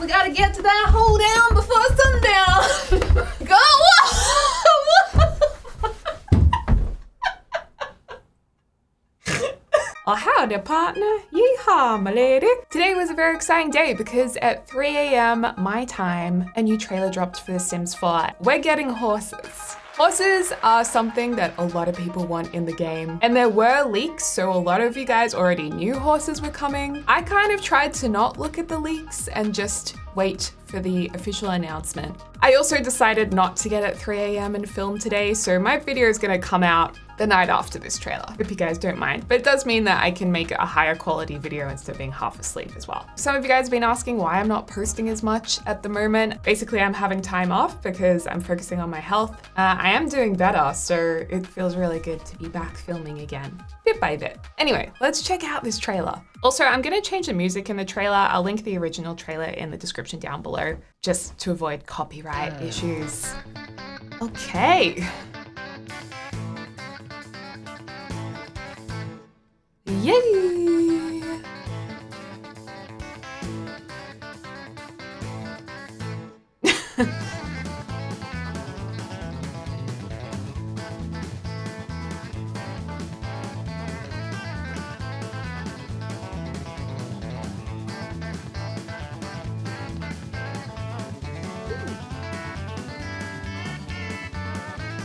We gotta get to that hole down before sundown. Go! Oh, howdy, partner. Yeehaw, my lady. Today was a very exciting day because at 3 a.m. my time, a new trailer dropped for The Sims 4. We're getting horses. Horses are something that a lot of people want in the game, and there were leaks, so a lot of you guys already knew horses were coming. I kind of tried to not look at the leaks and just wait for the official announcement. I also decided not to get at 3 a.m. and film today, so my video is gonna come out the night after this trailer. Hope you guys don't mind, but it does mean that I can make a higher quality video instead of being half asleep as well. Some of you guys have been asking why I'm not posting as much at the moment. Basically, I'm having time off because I'm focusing on my health. I am doing better, so it feels really good to be back filming again, bit by bit. Anyway, let's check out this trailer. Also, I'm gonna change the music in the trailer. I'll link the original trailer in the description down below, just to avoid copyright issues. Okay. Yay!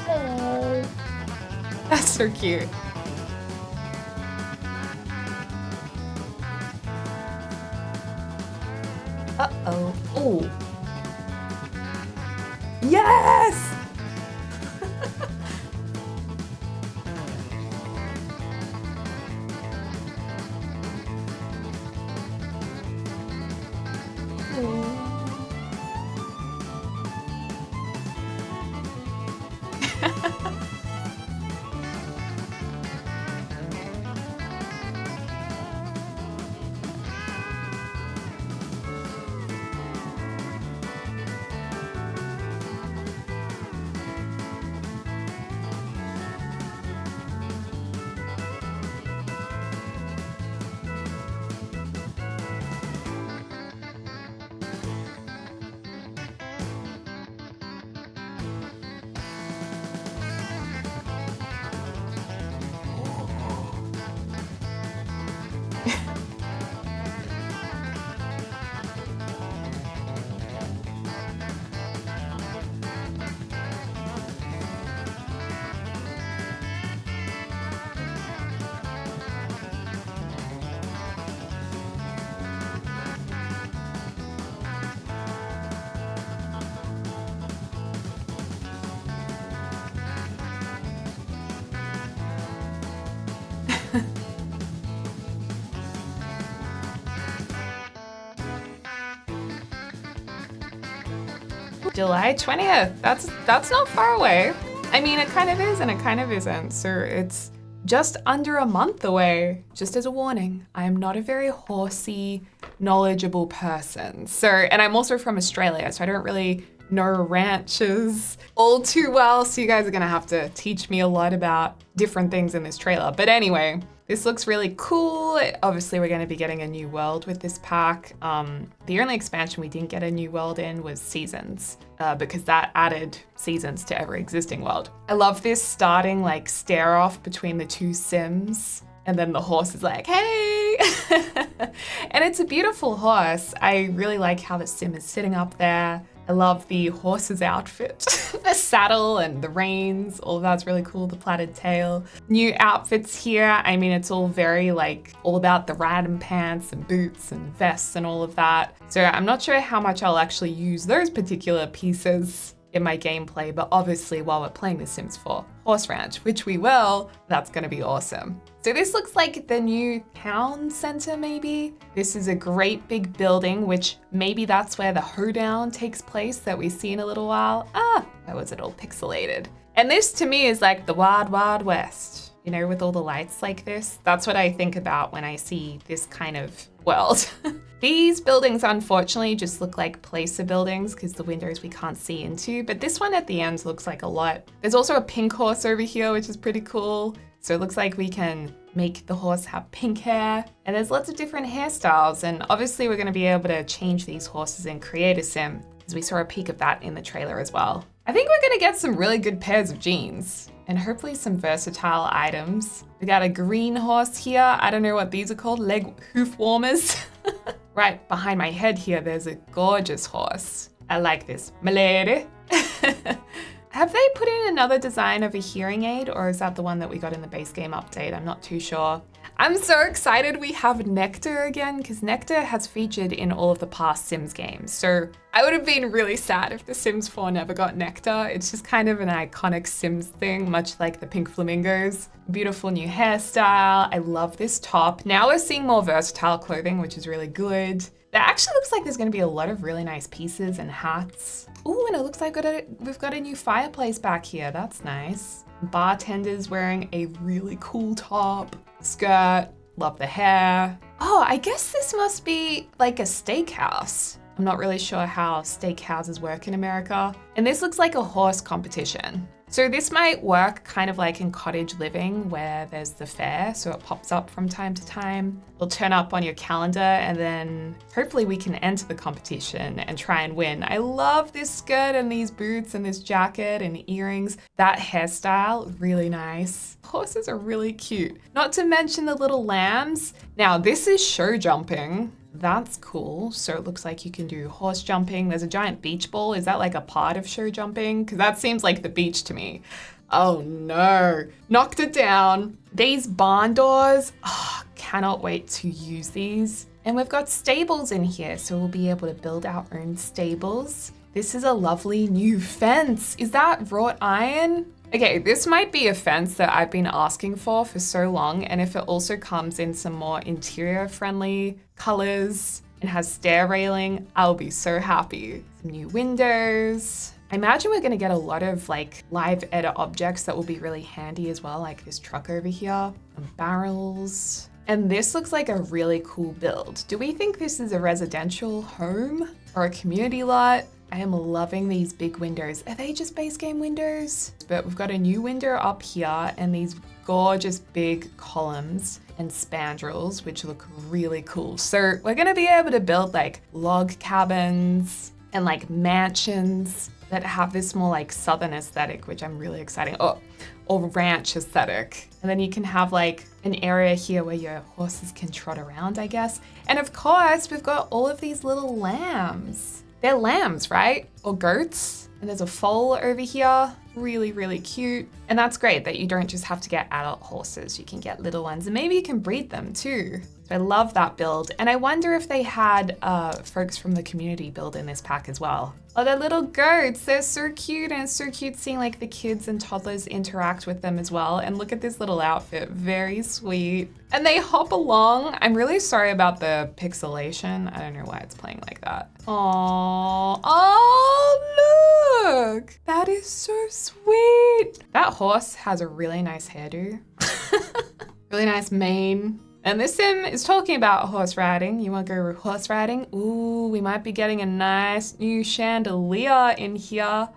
Oh, that's so cute. Uh-oh. Oh. Yes! July 20th. That's not far away. I mean, it kind of is and it kind of isn't. So it's just under a month away. Just as a warning, I am not a very horsey, knowledgeable person. So, and I'm also from Australia, so I don't really know ranches all too well. So you guys are gonna have to teach me a lot about different things in this trailer. But anyway, this looks really cool. Obviously, we're gonna be getting a new world with this pack. The only expansion we didn't get a new world in was Seasons, because that added seasons to every existing world. I love this starting like stare off between the two Sims, and then the horse is like, hey! And it's a beautiful horse. I really like how the Sim is sitting up there. I love the horse's outfit, the saddle and the reins, all of that's really cool, the plaited tail. New outfits here, I mean, it's all very like, all about the riding pants and boots and vests and all of that. So I'm not sure how much I'll actually use those particular pieces in my gameplay, but obviously while we're playing The Sims 4 Horse Ranch, which we will, that's gonna be awesome. So this looks like the new town center, maybe? This is a great big building, which maybe that's where the hoedown takes place that we see in a little while. Ah, why was it all pixelated? And this to me is like the Wild Wild West, you know, with all the lights like this. That's what I think about when I see this kind of world. These buildings unfortunately just look like placer buildings because the windows we can't see into, but this one at the end looks like a lot. There's also a pink horse over here, which is pretty cool. So it looks like we can make the horse have pink hair. And there's lots of different hairstyles. And obviously we're going to be able to change these horses in Create a Sim, as we saw a peek of that in the trailer as well. I think we're going to get some really good pairs of jeans and hopefully some versatile items. We got a green horse here. I don't know what these are called, leg hoof warmers. Right behind my head here, there's a gorgeous horse. I like this, my lady. Have they put in another design of a hearing aid, or is that the one that we got in the base game update? I'm not too sure. I'm so excited we have Nectar again, because Nectar has featured in all of the past Sims games. So I would have been really sad if the Sims 4 never got Nectar. It's just kind of an iconic Sims thing, much like the pink flamingos. Beautiful new hairstyle. I love this top. Now we're seeing more versatile clothing, which is really good. It actually looks like there's going to be a lot of really nice pieces and hats. Ooh, and it looks like we've got a new fireplace back here. That's nice. Bartender's wearing a really cool top, skirt. Love the hair. Oh, I guess this must be like a steakhouse. I'm not really sure how steakhouses work in America. And this looks like a horse competition. So this might work kind of like in cottage living where there's the fair, so it pops up from time to time. It'll turn up on your calendar and then hopefully we can enter the competition and try and win. I love this skirt and these boots and this jacket and earrings. That hairstyle, really nice. Horses are really cute. Not to mention the little lambs. Now this is show jumping. That's cool. So it looks like you can do horse jumping. There's a giant beach ball. Is that like a part of show jumping? Because that seems like the beach to me. Oh no, knocked it down. These barn doors, cannot wait to use these. And we've got stables in here, so we'll be able to build our own stables. This is a lovely new fence. Is that wrought iron? Okay, this might be a fence that I've been asking for so long, and if it also comes in some more interior friendly colors and has stair railing, I'll be so happy. Some new windows. I imagine we're gonna get a lot of like live edit objects that will be really handy as well, like this truck over here, and barrels. And this looks like a really cool build. Do we think this is a residential home or a community lot? I am loving these big windows. Are they just base game windows? But we've got a new window up here and these gorgeous big columns and spandrels, which look really cool. So we're gonna be able to build like log cabins and like mansions that have this more like southern aesthetic, which I'm really excited. Or ranch aesthetic. And then you can have like an area here where your horses can trot around, I guess. And of course, we've got all of these little lambs. They're lambs, right? Or goats. And there's a foal over here. Really, really cute. And that's great that you don't just have to get adult horses. You can get little ones and maybe you can breed them too. So I love that build. And I wonder if they had folks from the community build in this pack as well. Oh, they're little goats. They're so cute. And it's so cute seeing like the kids and toddlers interact with them as well. And look at this little outfit. Very sweet. And they hop along. I'm really sorry about the pixelation. I don't know why it's playing like that. Aww. Oh, look. That is so sweet. That horse has a really nice hairdo. Really nice mane. And this sim is talking about horse riding. You want to go horse riding? Ooh, we might be getting a nice new chandelier in here.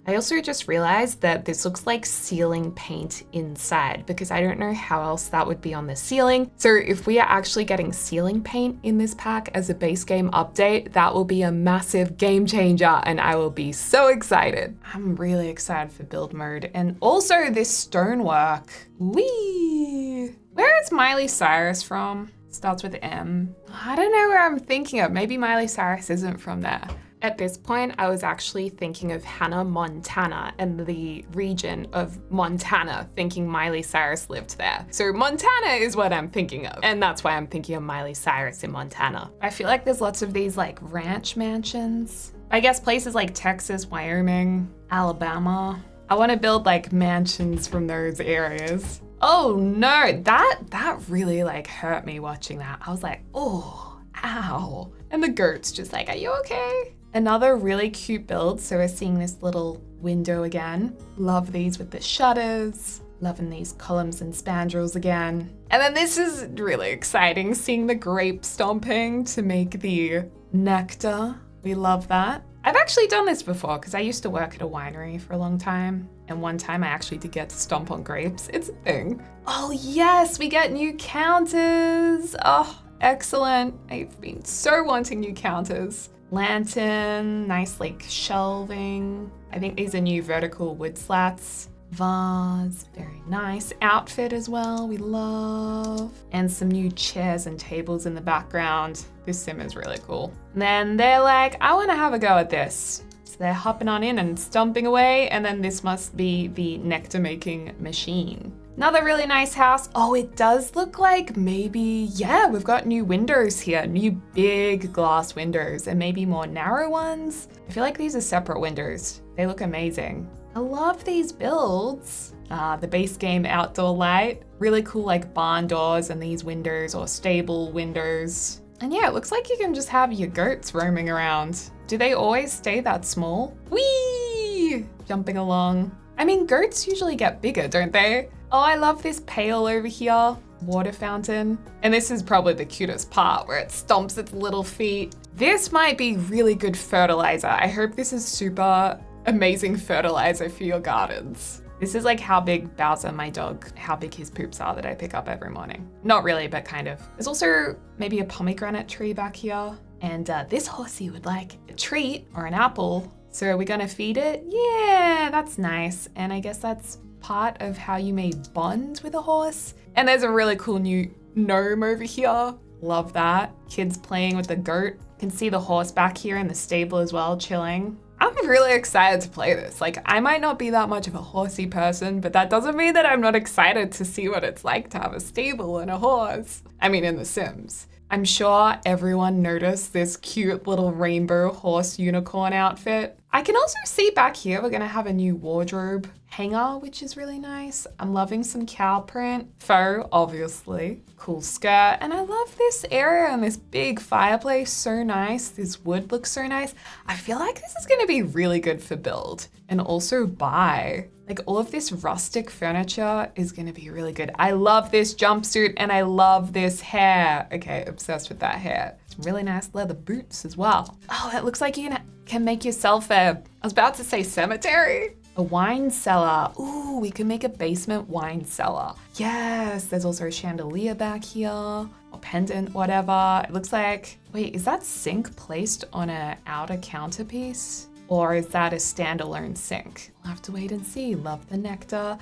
I also just realized that this looks like ceiling paint inside because I don't know how else that would be on the ceiling. So if we are actually getting ceiling paint in this pack as a base game update, that will be a massive game changer and I will be so excited. I'm really excited for build mode and also this stonework. Whee! Where is Miley Cyrus from? Starts with M. I don't know where I'm thinking of. Maybe Miley Cyrus isn't from there. At this point, I was actually thinking of Hannah, Montana and the region of Montana, thinking Miley Cyrus lived there. So Montana is what I'm thinking of. And that's why I'm thinking of Miley Cyrus in Montana. I feel like there's lots of these like ranch mansions. I guess places like Texas, Wyoming, Alabama. I want to build like mansions from those areas. Oh no, that really like hurt me watching that. I was like, oh, ow. And the goat's just like, are you okay? Another really cute build. So we're seeing this little window again. Love these with the shutters. Loving these columns and spandrels again. And then this is really exciting, seeing the grape stomping to make the nectar. We love that. I've actually done this before because I used to work at a winery for a long time. And one time I actually did get to stomp on grapes. It's a thing. Oh yes, we get new counters. Oh, excellent. I've been so wanting new counters. Lantern, nice like shelving. I think these are new vertical wood slats. Vase, very nice. Outfit as well, we love. And some new chairs and tables in the background. This sim is really cool. And then they're like, I want to have a go at this. So they're hopping on in and stomping away, and then this must be the nectar making machine. Another really nice house. Oh, it does look like maybe, yeah, we've got new windows here, new big glass windows, and maybe more narrow ones. I feel like these are separate windows. They look amazing. I love these builds. The base game outdoor light, really cool like barn doors and these windows or stable windows. And yeah, it looks like you can just have your goats roaming around. Do they always stay that small? Whee! Jumping along. I mean, goats usually get bigger, don't they? Oh, I love this pail over here. Water fountain. And this is probably the cutest part where it stomps its little feet. This might be really good fertilizer. I hope this is super amazing fertilizer for your gardens. This is like how big Bowser, my dog, how big his poops are that I pick up every morning. Not really, but kind of. There's also maybe a pomegranate tree back here. And this horsey would like a treat or an apple. So are we gonna feed it? Yeah, that's nice. And I guess that's part of how you may bond with a horse. And there's a really cool new gnome over here. Love that. Kids playing with the goat. You can see the horse back here in the stable as well, chilling. I'm really excited to play this. Like, I might not be that much of a horsey person, but that doesn't mean that I'm not excited to see what it's like to have a stable and a horse. I mean, in The Sims. I'm sure everyone noticed this cute little rainbow horse unicorn outfit. I can also see back here, we're gonna have a new wardrobe hanger, which is really nice. I'm loving some cow print. Faux, obviously. Cool skirt. And I love this area and this big fireplace, so nice. This wood looks so nice. I feel like this is gonna be really good for build and also buy. Like all of this rustic furniture is gonna be really good. I love this jumpsuit and I love this hair. Okay, obsessed with that hair. Some really nice leather boots as well. Oh, it looks like you can make yourself I was about to say cemetery. A wine cellar. Ooh, we can make a basement wine cellar. Yes, there's also a chandelier back here, or pendant, whatever. It looks like, wait, is that sink placed on an outer counterpiece? Or is that a standalone sink? We'll have to wait and see. Love the nectar.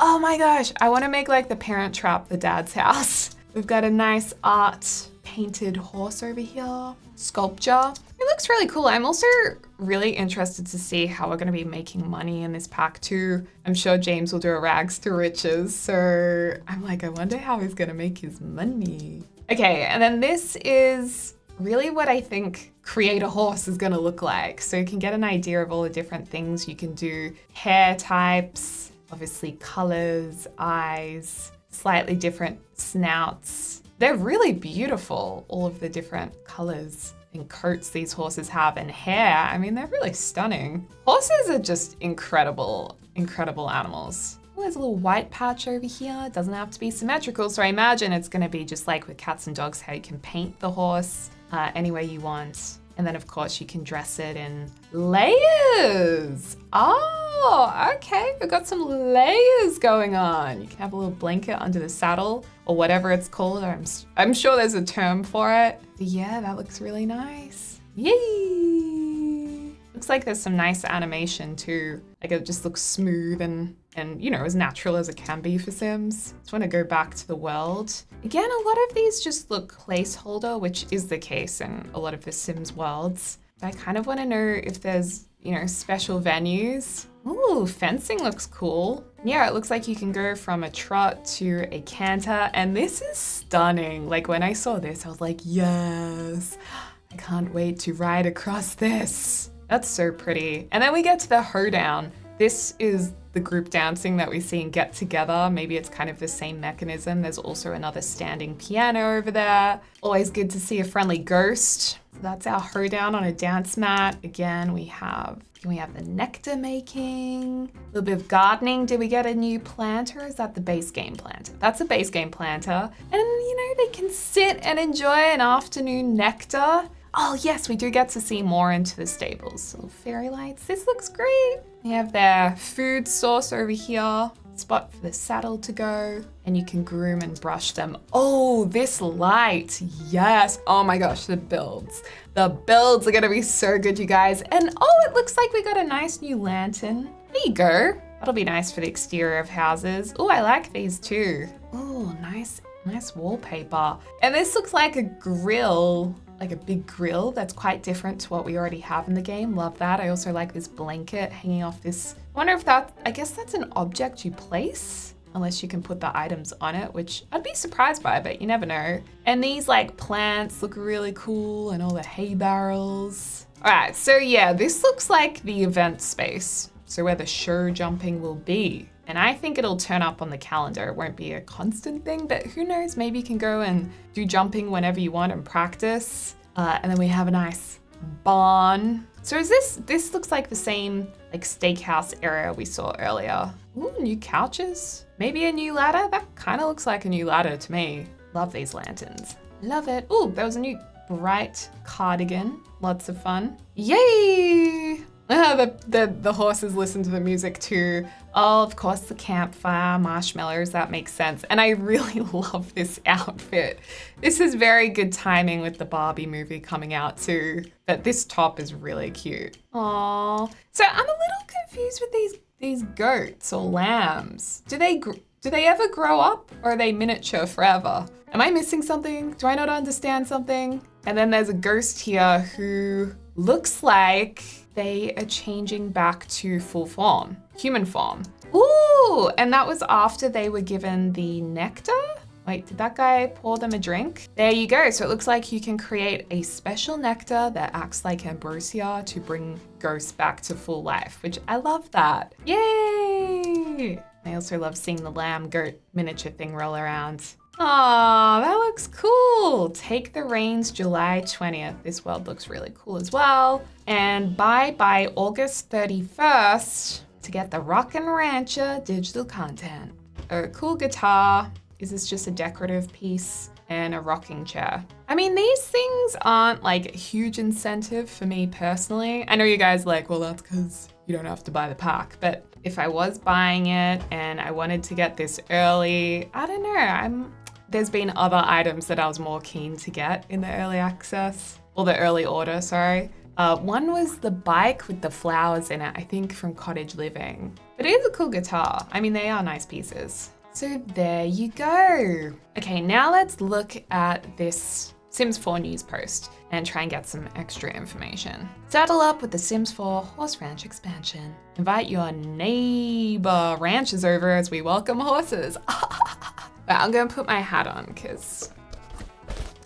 Oh my gosh, I wanna make like the Parent Trap, the dad's house. We've got a nice art painted horse over here. Sculpture. It looks really cool. I'm also really interested to see how we're gonna be making money in this pack too. I'm sure James will do a rags to riches. So I'm like, I wonder how he's gonna make his money. Okay, and then this is really what I think Create a Horse is gonna look like. So you can get an idea of all the different things you can do. Hair types, obviously colors, eyes, slightly different snouts. They're really beautiful, all of the different colors and coats these horses have and hair. I mean, they're really stunning. Horses are just incredible, incredible animals. Oh, there's a little white patch over here. It doesn't have to be symmetrical, so I imagine it's gonna be just like with cats and dogs, how you can paint the horse any way you want. And then of course you can dress it in layers. Oh, okay, we've got some layers going on. You can have a little blanket under the saddle or whatever it's called. I'm sure there's a term for it. But yeah, that looks really nice. Yay! Looks like there's some nice animation too. Like it just looks smooth and you know, as natural as it can be for Sims. Just want to go back to the world. Again, a lot of these just look placeholder, which is the case in a lot of the Sims worlds. But I kind of want to know if there's, you know, special venues. Ooh, fencing looks cool. Yeah, it looks like you can go from a trot to a canter, and this is stunning. Like when I saw this, I was like, yes, I can't wait to ride across this. That's so pretty. And then we get to the hoedown. This is the group dancing that we see in Get Together. Maybe it's kind of the same mechanism. There's also another standing piano over there. Always good to see a friendly ghost. So that's our hoedown on a dance mat. Again, we have the nectar making, a little bit of gardening. Did we get a new planter? Is that the base game planter? That's a base game planter. And you know, they can sit and enjoy an afternoon nectar. Oh yes, we do get to see more into the stables. Little fairy lights. This looks great. We have their food source over here. Spot for the saddle to go, and you can groom and brush them. Oh, this light, yes. Oh my gosh, the builds. The builds are gonna be so good, you guys. And oh, it looks like we got a nice new lantern. There you go. That'll be nice for the exterior of houses. Oh, I like these too. Oh, nice wallpaper. And this looks like a grill, like a big grill that's quite different to what we already have in the game. Love that. I also like this blanket hanging off this. I wonder if I guess that's an object you place, unless you can put the items on it, which I'd be surprised by, but you never know. And these like plants look really cool, and all the hay barrels. All right, so yeah, this looks like the event space. So where the show jumping will be. And I think it'll turn up on the calendar. It won't be a constant thing, but who knows, maybe you can go and do jumping whenever you want and practice. And then we have a nice barn. So is this looks like the same like steakhouse area we saw earlier. Ooh, new couches. Maybe a new ladder? That kind of looks like a new ladder to me. Love these lanterns. Love it. Ooh, there was a new bright cardigan. Lots of fun. Yay! The horses listen to the music too. Oh, of course, the campfire, marshmallows, that makes sense. And I really love this outfit. This is very good timing with the Barbie movie coming out too. But this top is really cute. Aww. So I'm a little confused with these goats or lambs. Do they ever grow up, or are they miniature forever? Am I missing something? Do I not understand something? And then there's a ghost here who looks like they are changing back to full form, human form. Ooh, and that was after they were given the nectar? Wait, did that guy pour them a drink? There you go. So it looks like you can create a special nectar that acts like ambrosia to bring ghosts back to full life, which I love that. Yay! I also love seeing the lamb goat miniature thing roll around. Aw, that looks cool. Take the Reins, July 20th. This world looks really cool as well. And buy by August 31st to get the Rockin' Rancher digital content. A cool guitar. Is this just a decorative piece? And a rocking chair. I mean, these things aren't like a huge incentive for me personally. I know you guys are like, well, that's because you don't have to buy the pack. But if I was buying it and I wanted to get this early, I don't know. There's been other items that I was more keen to get in the early access, or the early order, sorry. One was the bike with the flowers in it, I think from Cottage Living. But it is a cool guitar. I mean, they are nice pieces. So there you go. Okay, now let's look at this Sims 4 news post and try and get some extra information. Saddle up with the Sims 4 Horse Ranch expansion. Invite your neighbor ranchers over as we welcome horses. But I'm gonna put my hat on because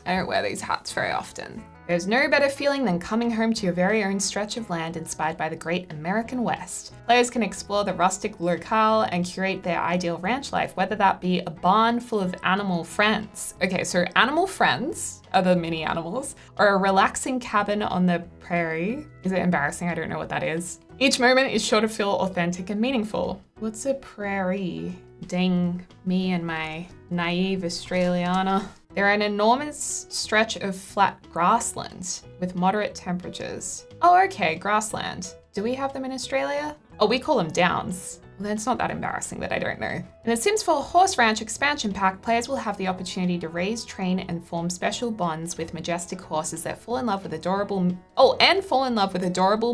I don't wear these hats very often. There's no better feeling than coming home to your very own stretch of land inspired by the great American West. Players can explore the rustic locale and curate their ideal ranch life, whether that be a barn full of animal friends. Okay, so animal friends are the mini animals, or a relaxing cabin on the prairie. Is it embarrassing? I don't know what that is. Each moment is sure to feel authentic and meaningful. What's a prairie? Dang me and my naive Australiana. They're an enormous stretch of flat grassland with moderate temperatures. Oh, okay, grassland. Do we have them in Australia? Oh, we call them downs. Well, then it's not that embarrassing that I don't know. In the Sims 4 Horse Ranch expansion pack, players will have the opportunity to raise, train, and form special bonds with majestic horses that fall in love with adorable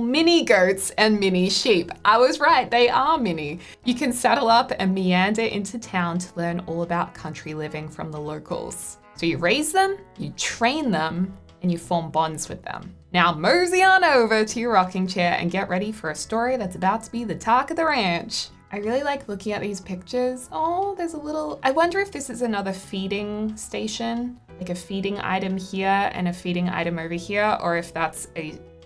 mini goats and mini sheep. I was right, they are mini. You can saddle up and meander into town to learn all about country living from the locals. So you raise them, you train them, and you form bonds with them. Now mosey on over to your rocking chair and get ready for a story that's about to be the talk of the ranch. I really like looking at these pictures. Oh, there's a little, I wonder if this is another feeding station, like a feeding item here and a feeding item over here, or if that's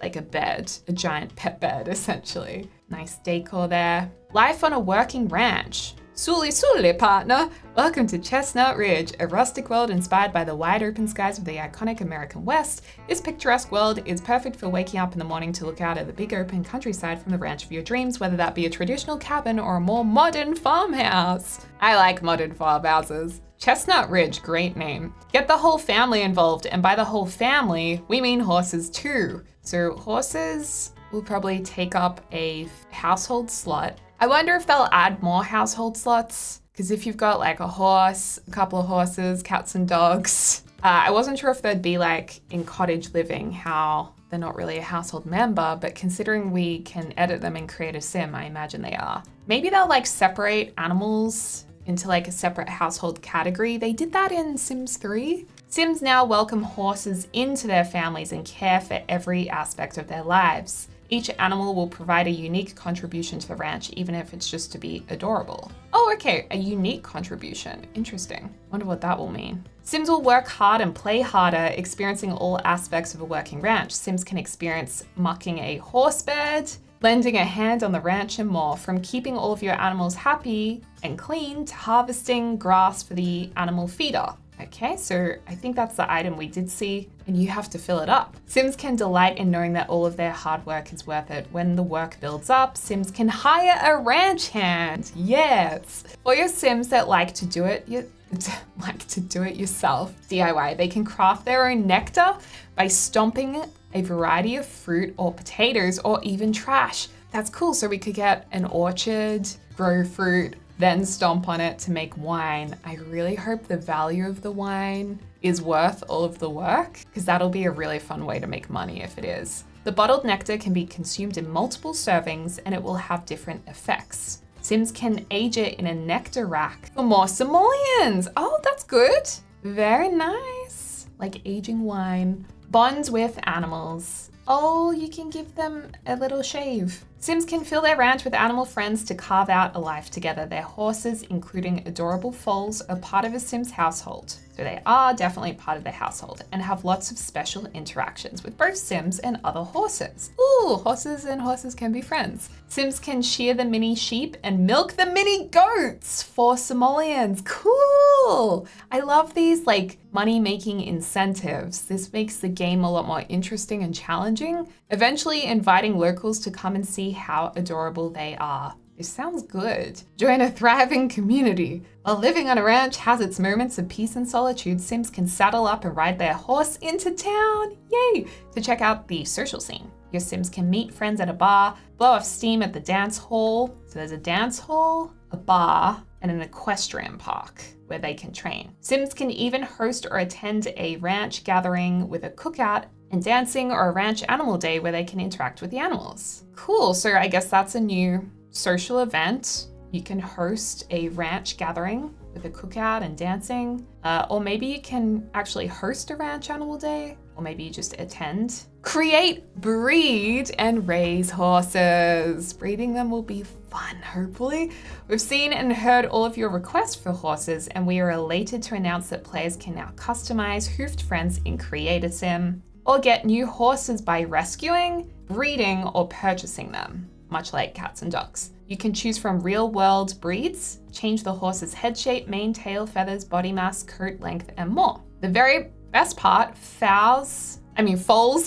like a bed, a giant pet bed essentially. Nice decor there. Life on a working ranch. Suli partner! Welcome to Chestnut Ridge, a rustic world inspired by the wide open skies of the iconic American West. This picturesque world is perfect for waking up in the morning to look out at the big open countryside from the ranch of your dreams, whether that be a traditional cabin or a more modern farmhouse. I like modern farmhouses. Chestnut Ridge, great name. Get the whole family involved, and by the whole family, we mean horses too. So horses will probably take up a household slot. I wonder if they'll add more household slots, because if you've got like a horse, a couple of horses, cats and dogs, I wasn't sure if they'd be like in cottage living, how they're not really a household member, but considering we can edit them and create a sim, I imagine they are. Maybe they'll like separate animals into like a separate household category. They did that in Sims 3. Sims now welcome horses into their families and care for every aspect of their lives. Each animal will provide a unique contribution to the ranch, even if it's just to be adorable. Oh, okay, a unique contribution. Interesting. Wonder what that will mean. Sims will work hard and play harder, experiencing all aspects of a working ranch. Sims can experience mucking a horse bed, lending a hand on the ranch, and more. From keeping all of your animals happy and clean to harvesting grass for the animal feeder. Okay, so I think that's the item we did see, and you have to fill it up. Sims can delight in knowing that all of their hard work is worth it. When the work builds up, Sims can hire a ranch hand. Yes. For your Sims that like to do it yourself, DIY, they can craft their own nectar by stomping a variety of fruit or potatoes or even trash. That's cool. So we could get an orchard, grow fruit, then stomp on it to make wine. I really hope the value of the wine is worth all of the work, because that'll be a really fun way to make money if it is. The bottled nectar can be consumed in multiple servings and it will have different effects. Sims can age it in a nectar rack for more simoleons. Oh, that's good. Very nice. Like aging wine. Bonds with animals. Oh, you can give them a little shave. Sims can fill their ranch with animal friends to carve out a life together. Their horses, including adorable foals, are part of a Sim's household. So they are definitely part of the household and have lots of special interactions with both Sims and other horses. Ooh, horses and horses can be friends. Sims can shear the mini sheep and milk the mini goats for simoleons. Cool! I love these like money-making incentives. This makes the game a lot more interesting and challenging, eventually inviting locals to come and see how adorable they are. This sounds good. Join a thriving community. While living on a ranch has its moments of peace and solitude, Sims can saddle up and ride their horse into town, yay, to check out the social scene. Your Sims can meet friends at a bar, blow off steam at the dance hall. So there's a dance hall, a bar, and an equestrian park where they can train. Sims can even host or attend a ranch gathering with a cookout and dancing, or a ranch animal day where they can interact with the animals. Cool, so I guess that's a new social event. You can host a ranch gathering with a cookout and dancing, or maybe you can actually host a ranch animal day, or maybe you just attend. Create, breed, and raise horses. Breeding them will be fun, hopefully. We've seen and heard all of your requests for horses, and we are elated to announce that players can now customize hoofed friends in Create a Sim, or get new horses by rescuing, breeding, or purchasing them, much like cats and dogs. You can choose from real-world breeds, change the horse's head shape, mane, tail, feathers, body mass, coat length, and more. The very best part, foals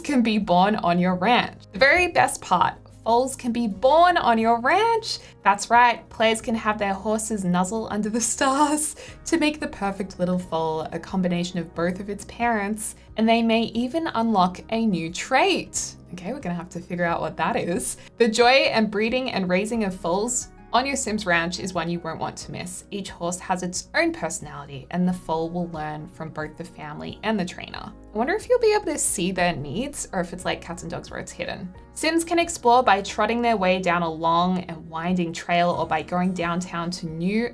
can be born on your ranch. The very best part, foals can be born on your ranch. That's right, players can have their horses nuzzle under the stars to make the perfect little foal, a combination of both of its parents, and they may even unlock a new trait. Okay, we're gonna have to figure out what that is. The joy and breeding and raising of foals on your Sims ranch is one you won't want to miss. Each horse has its own personality, and the foal will learn from both the family and the trainer. I wonder if you'll be able to see their needs, or if it's like cats and dogs where it's hidden. Sims can explore by trotting their way down a long and winding trail, or by going downtown to New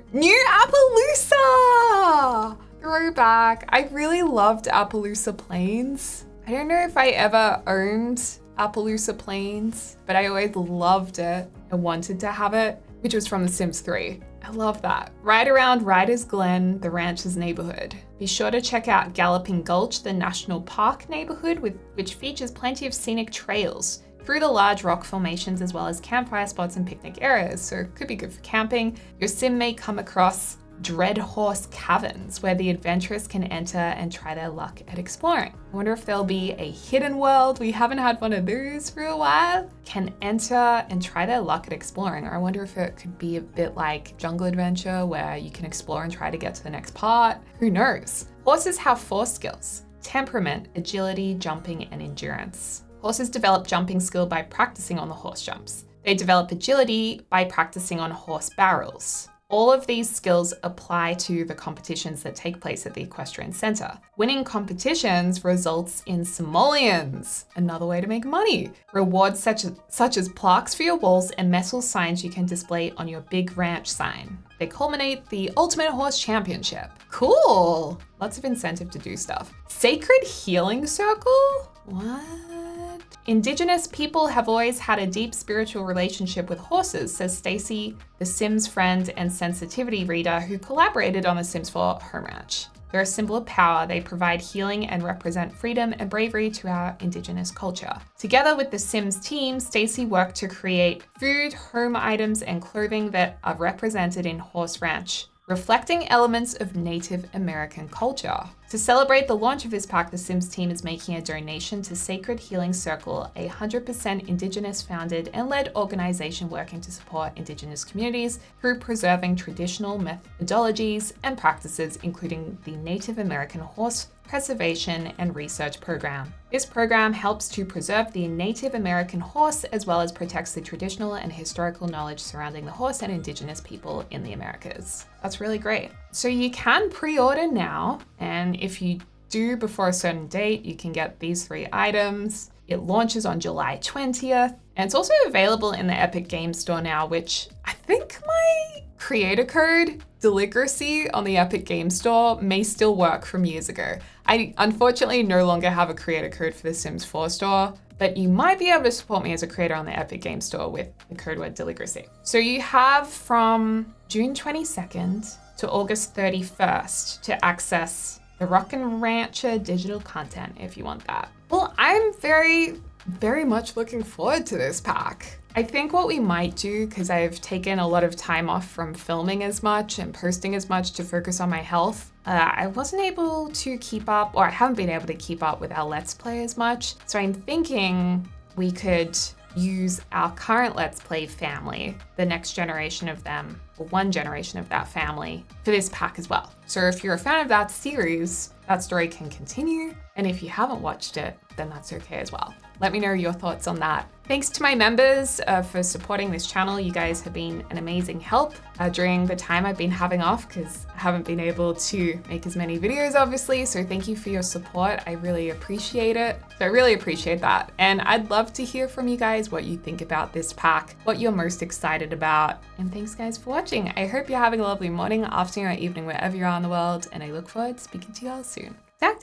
Appaloosa! Throwback. I really loved Appaloosa Plains. I don't know if I ever owned Appaloosa Plains, but I always loved it and wanted to have it, which was from The Sims 3. I love that. Ride around Riders Glen, the ranch's neighborhood. Be sure to check out Galloping Gulch, the national park neighborhood, which features plenty of scenic trails. through the large rock formations as well as campfire spots and picnic areas, so it could be good for camping. Your sim may come across Dread Horse Caverns, where the adventurous can enter and try their luck at exploring. I wonder if there'll be a hidden world. We haven't had one of those for a while. Can enter and try their luck at exploring. Or I wonder if it could be a bit like Jungle Adventure, where you can explore and try to get to the next part. Who knows? Horses have 4 skills: temperament, agility, jumping, and endurance. Horses develop jumping skill by practicing on the horse jumps. They develop agility by practicing on horse barrels. All of these skills apply to the competitions that take place at the Equestrian Centre. Winning competitions results in simoleons, another way to make money. Rewards such as plaques for your walls and metal signs you can display on your big ranch sign. They culminate the Ultimate Horse Championship. Cool! Lots of incentive to do stuff. Sacred Healing Circle? What? Indigenous people have always had a deep spiritual relationship with horses, says Stacey, the Sims friend and sensitivity reader who collaborated on the Sims 4 home ranch. They're a symbol of power. They provide healing and represent freedom and bravery to our Indigenous culture. Together with the Sims team, Stacey worked to create food, home items, and clothing that are represented in Horse Ranch, reflecting elements of Native American culture. To celebrate the launch of this pack, the Sims team is making a donation to Sacred Healing Circle, a 100% Indigenous founded and led organization working to support Indigenous communities through preserving traditional methodologies and practices, including the Native American Horse Preservation and Research Program. This program helps to preserve the Native American horse as well as protects the traditional and historical knowledge surrounding the horse and Indigenous people in the Americas. That's really great. So you can pre-order now, and if you do before a certain date, you can get these 3 items. It launches on July 20th, and it's also available in the Epic Games Store now, which I think my creator code, Deligracy, on the Epic Games Store may still work from years ago. I unfortunately no longer have a creator code for the Sims 4 store, but you might be able to support me as a creator on the Epic Games Store with the code word Deligracy. So you have from June 22nd to August 31st to access the Rockin' Rancher digital content if you want that. Well, I'm very much looking forward to this pack. I think what we might do, because I've taken a lot of time off from filming as much and posting as much to focus on my health, I wasn't able to keep up, or I haven't been able to keep up with our Let's Play as much. So I'm thinking we could use our current Let's Play family, the next generation of them, or one generation of that family, for this pack as well. So if you're a fan of that series, that story can continue. And if you haven't watched it, then that's okay as well. Let me know your thoughts on that. Thanks to my members for supporting this channel. You guys have been an amazing help during the time I've been having off, because I haven't been able to make as many videos, obviously. So thank you for your support. I really appreciate it. So I really appreciate that. And I'd love to hear from you guys what you think about this pack, what you're most excited about. And thanks guys for watching. I hope you're having a lovely morning, afternoon, or evening, wherever you are in the world. And I look forward to speaking to you all soon. Ta-ta!